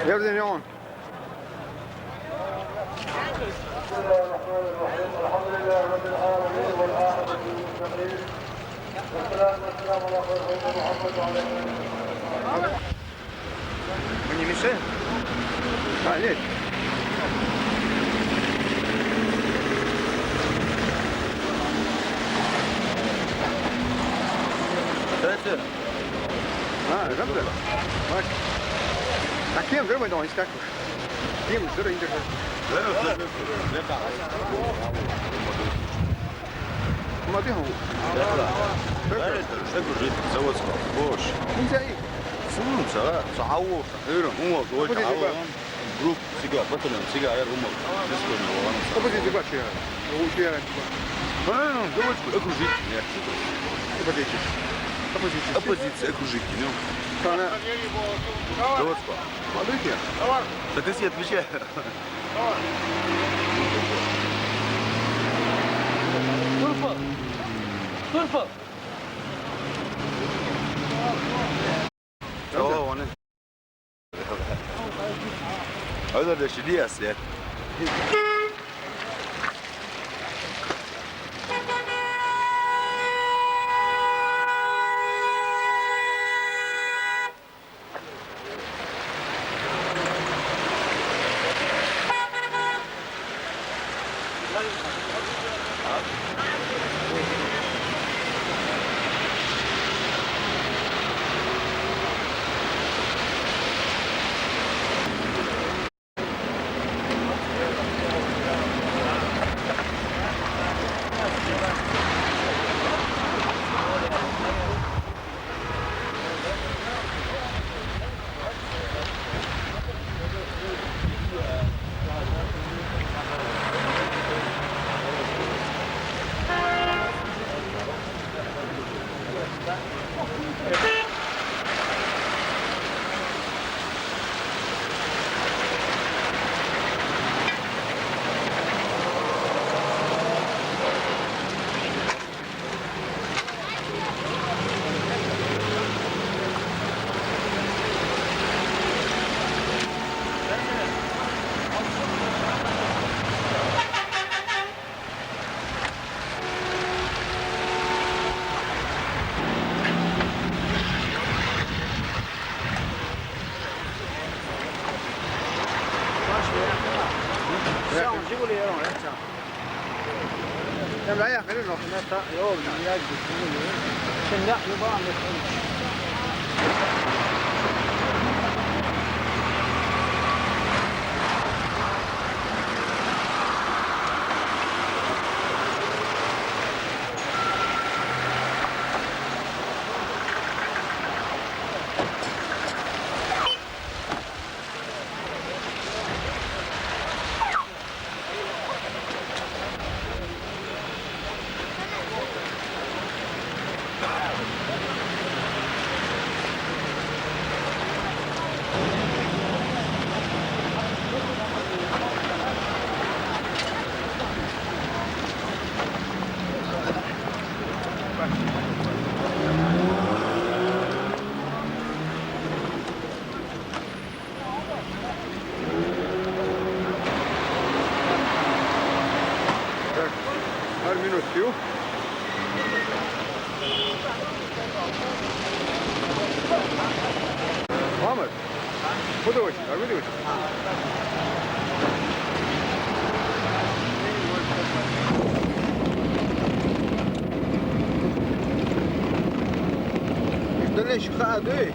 يرزن يوم. بسم الله الرحمن الرحيم الحمد لله رب العالمين والعاقبة للمتقين والصلاة والسلام على خير خلق محمد وعلى آله وصحبه. Мы не мешаем? А, нет. Дайте. А, жабра? Бak. Hakem durmayın o istek kuş. Değil mi? Zırı indir. ما بيهم شكله جيت تزوج كوش انت ايه سمم سواء صعوه صحيرهم هم قوي تعاون جروب سيجا بطل سيجا غير هم جسكو طب بدي دبا شيء هذا هو شيء هذا اه زوج اكو جيت طب بدي شيء طب بدي شيء ابو جيت اكو جيت نو انا زوج ما بيك يا فتسيت بشيء Turpa. اوه وانا هذا ده شديد اسيا لا يا خلينا نروح يوم يجي شنو يبغى Her minut diyor. Muhammed. Bu da hoş. Bu da hoş. İşte ne şu kadar değil.